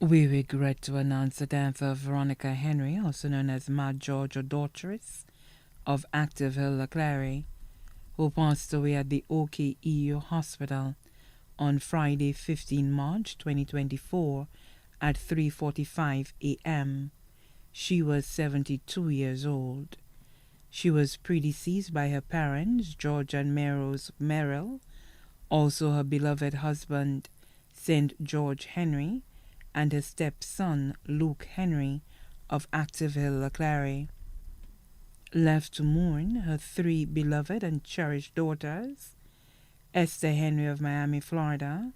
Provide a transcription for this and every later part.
We regret to announce the death of Veronica Henry, also known as Mad George or Daughteress, of Active Hill, Leclerc, who passed away at the OKEU Hospital on Friday, 15 March 2024 at 3:45 a.m. She was 72 years old. She was predeceased by her parents, George and Merrose Merrill, also her beloved husband, St. George Henry, and her stepson, Luke Henry, of Active Hill, Leclerc. Left to mourn her three beloved and cherished daughters, Esther Henry of Miami, Florida,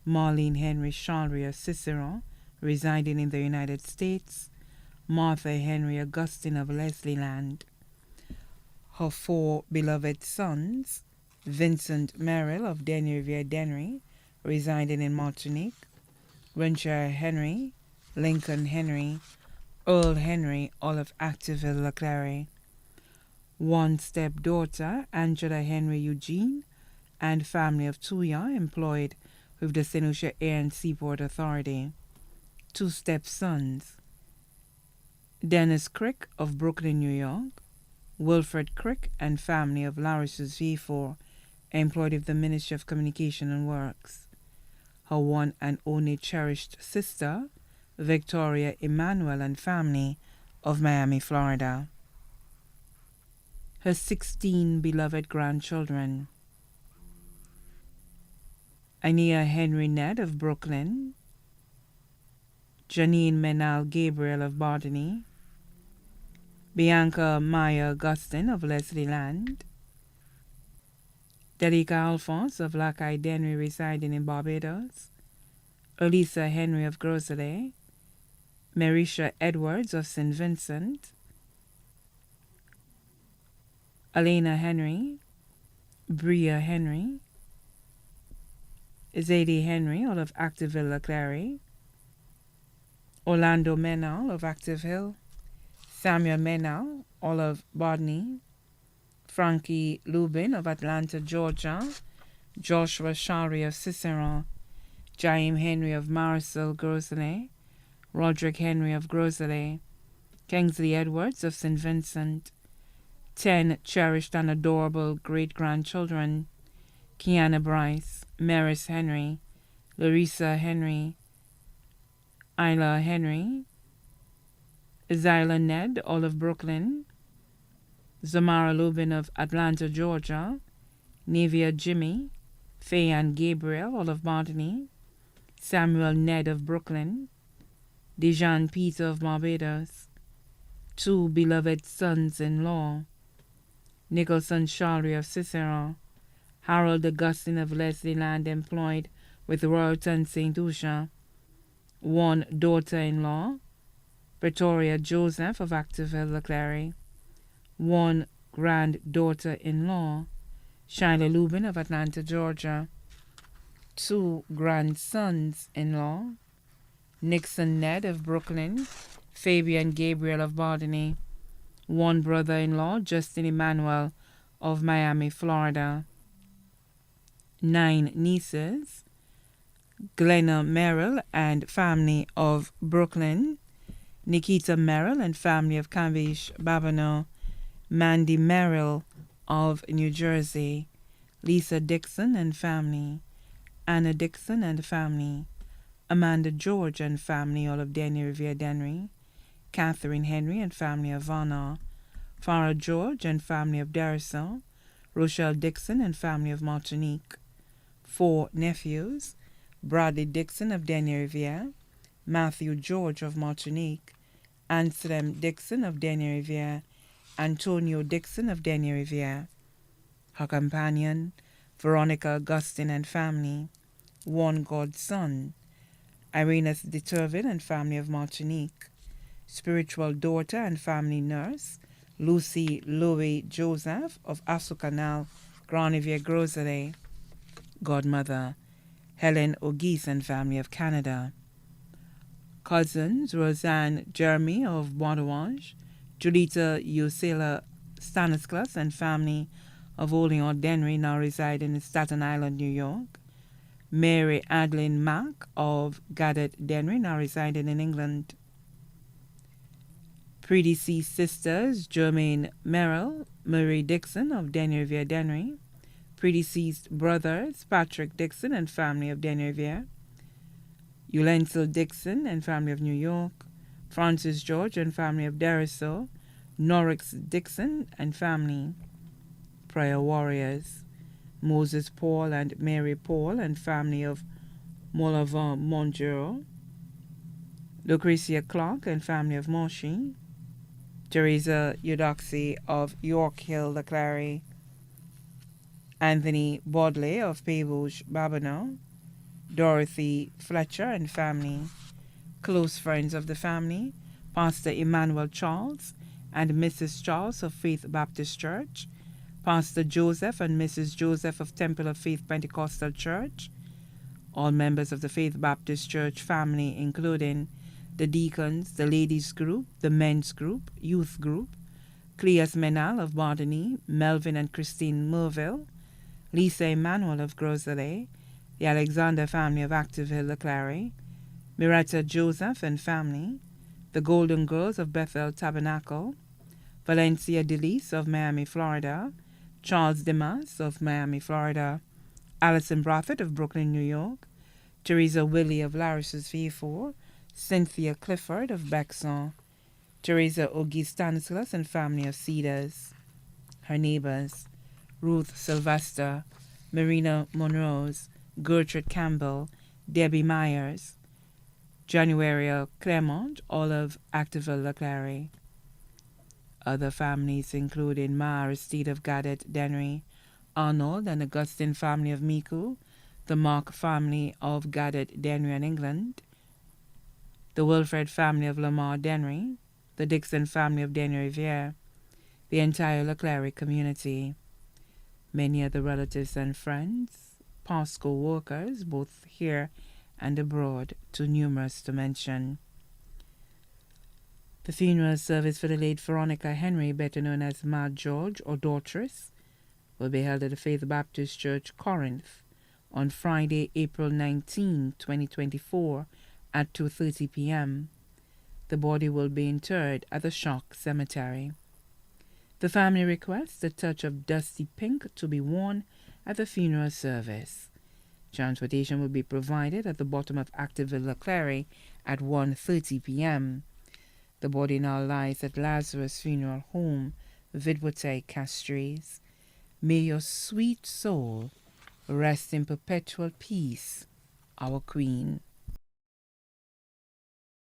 Marlene Henry Charlery of Cicero, residing in the United States, Martha Henry Augustine of Leslieland. Her four beloved sons, Vincent Merrill of Denny Riviere Dennery, residing in Martinique, Renshire Henry, Lincoln Henry, Earl Henry, all of Activille, Leclerc. One stepdaughter, Angela Henry Eugene, and family of Tuya, employed with the St. Lucia Air and Seaport Authority. Two stepsons, Dennis Crick of Brooklyn, New York, Wilfred Crick and family of Larissus V4, employed with the Ministry of Communication and Works. Her one and only cherished sister, Victoria Emanuel and family of Miami, Florida. Her 16 beloved grandchildren, Ania Henry Ned of Brooklyn, Janine Menal Gabriel of Botany, Bianca Maya Augustine of Leslieland, Delica Alphonse of Lackey Dennery residing in Barbados, Elisa Henry of Grosley, Marisha Edwards of St. Vincent, Elena Henry, Bria Henry, Zadie Henry, all of Activille, Leclerc, Orlando Menal of Active Hill, Samuel Menal, all of Bodney, Frankie Lubin of Atlanta, Georgia, Joshua Shari of Cicero, Jaime Henry of Marisol, Grosley, Roderick Henry of Grosley, Kingsley Edwards of St. Vincent, 10 cherished and adorable great-grandchildren, Kiana Bryce, Maris Henry, Larissa Henry, Isla Henry, Zyla Ned, all of Brooklyn, Zamara Lubin of Atlanta, Georgia, Nevia Jimmy, Fayan Gabriel, all of Botany, Samuel Ned of Brooklyn, Dejan Peter of Barbados, two beloved sons-in-law, Nicholson Charlery of Cicero, Harold Augustine of Leslieland, employed with Royalton St. Lucia, one daughter-in-law, Pretoria Joseph of Activille, Leclerc, one granddaughter-in-law, Shyla Lubin of Atlanta, Georgia, two grandsons-in-law, Nixon Ned of Brooklyn, Fabian Gabriel of Botany, one brother-in-law, Justin Emmanuel of Miami, Florida, 9 nieces, Glenna Merrill and family of Brooklyn, Nikita Merrill and family of Cavendish, Babonneau, Mandy Merrill of New Jersey, Lisa Dixon and family, Anna Dixon and family, Amanda George and family, all of Denny Riviere Dennery, Catherine Henry and family of Varna, Farah George and family of Darrisson, Rochelle Dixon and family of Martinique, 4 nephews, Bradley Dixon of Denny Riviere, Matthew George of Martinique, Anselm Dixon of Denny Riviere, Antonio Dixon of Denny Riviere. Her companion, Veronica Augustine and family, one godson, Irena's de Turville and family of Martinique, spiritual daughter and family nurse, Lucy Louis Joseph of Assocanal, Grand Riviere Grosley, godmother, Helen O'Geese and family of Canada, cousins, Roseanne Jeremy of Bois Julita Yosela Stanislas and family of Olean Dennery, now reside in Staten Island, New York, Mary Adeline Mack of Gadet Denry, now residing in England. Predeceased sisters Germaine Merrill, Marie Dixon of Denrivier Denry. Predeceased brothers Patrick Dixon and family of Denrivier. Ulensil Dixon and family of New York. Francis George and family of Deriso. Norix Dixon and family. Prayer warriors Moses Paul and Mary Paul and family of Molavant Monjero. Lucretia Clark and family of Moshi. Teresa Eudoxie of York Hill, Leclerc. Anthony Bodley of Pérouge, Babonneau. Dorothy Fletcher and family. Close friends of the family, Pastor Emmanuel Charles and Mrs. Charles of Faith Baptist Church, Pastor Joseph and Mrs. Joseph of Temple of Faith Pentecostal Church, all members of the Faith Baptist Church family, including the deacons, the ladies group, the men's group, youth group, Cleas Menal of Bardony, Melvin and Christine Merville, Lisa Emmanuel of Groselet, the Alexander family of Activeville, Leclerc, Miretta Joseph and family, the Golden Girls of Bethel Tabernacle, Valencia DeLise of Miami, Florida, Charles Demas of Miami, Florida, Allison Braffett of Brooklyn, New York, Teresa Willie of Laris's V4, Cynthia Clifford of Bexon, Teresa Ogie Stanislas and family of Cedars, her neighbors, Ruth Sylvester, Marina Monrose, Gertrude Campbell, Debbie Myers, Januaria Clermont, all of Activeville, Leclerc. Other families including Ma Aristide of Gadet Denry, Arnold and Augustine family of Miku, the Mark family of Gadet Denry in England, the Wilfred family of Lamar Denry, the Dixon family of Denrivier, the entire Leclerc community, many other relatives and friends, past co-workers, both here and abroad, too numerous to mention. The funeral service for the late Veronica Henry, better known as Ma George or Daughtress, will be held at the Faith Baptist Church, Corinth, on Friday, April 19, 2024, at 2:30 p.m. The body will be interred at the Shock Cemetery. The family requests a touch of dusty pink to be worn at the funeral service. Transportation will be provided at the bottom of Activeville, Leclerc at 1:30 p.m. The body now lies at Lazarus Funeral Home, Vidwote, Castries. May your sweet soul rest in perpetual peace, our Queen.